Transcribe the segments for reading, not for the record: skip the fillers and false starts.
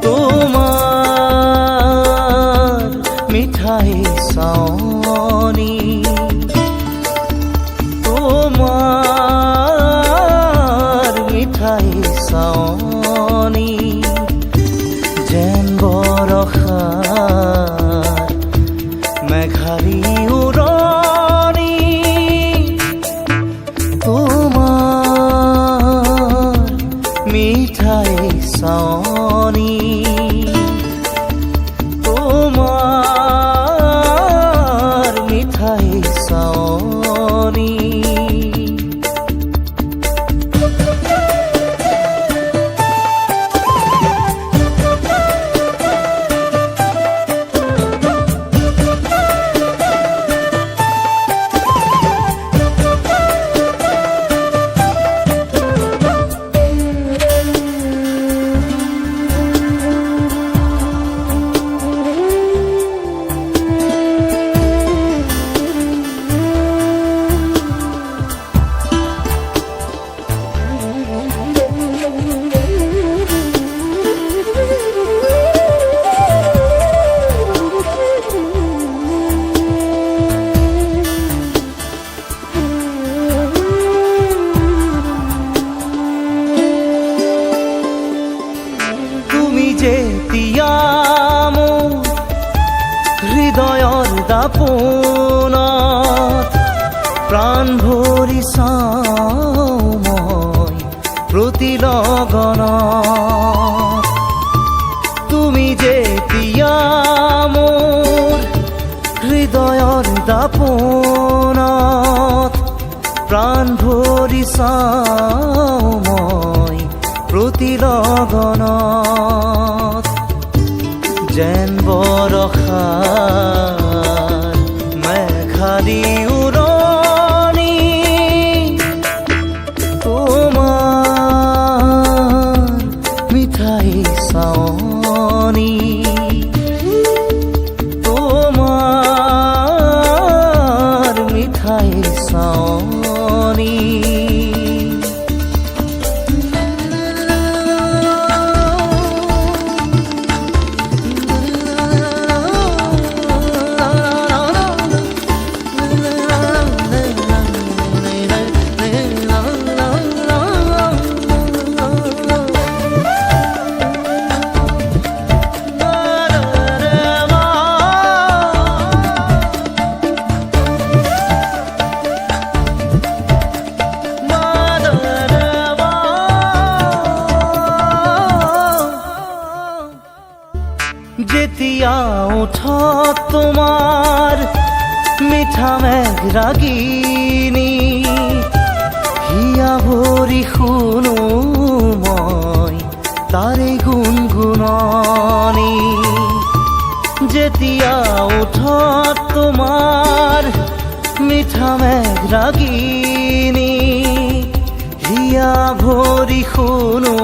তোমাৰ মিঠাই চাৱনি তোমাৰ মিঠাই চাৱনি যেন বৰষাৰ মেঘাৰী উৰণি তোমাৰ মিঠাই চাৱনি তোমাৰ মিঠাই চাৱনি যেতিয়া মোৰ হৃদয়ৰ দাপোনত প্ৰাণ ভৰি চাওঁ মই প্ৰতি লগনত তুমি যেতিয়া মোৰ হৃদয়ৰ দাপোনত প্ৰাণ ভৰি চাওঁ মই প্ৰতি লগনত যেন বৰষাৰ মেঘাৰী উৰণি তোমাৰ মিঠাই চাৱনি তোমাৰ মিঠাই চাৱনি যেতিয়া ওঠত তোমাৰ মিঠা মেঘ ৰাগিনী হিয়া ভৰি শুনো মই তাৰে গুণগুণনি যেতিয়া ওঠত তোমাৰ মিঠা মেঘ ৰাগিনী হিয়া ভৰি শুনো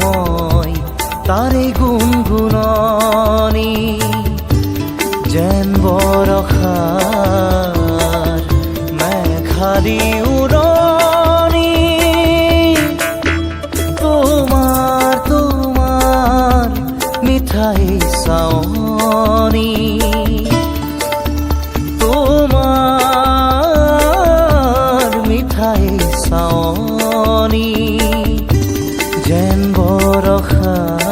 মই তাৰে গুণগুণনি যেন বৰষাৰ মেঘাৰী উৰণি তোমাৰ তোমাৰ মিঠাই চাৱনি তোমাৰ মিঠাই চাৱনি যেন বৰষাৰ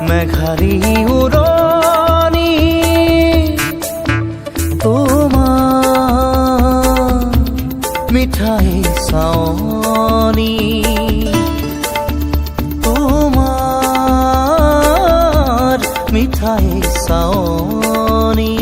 মেঘাৰী উৰণি তোমাৰ মিঠাই চাৱনি তোমাৰ মিঠাই চাৱনি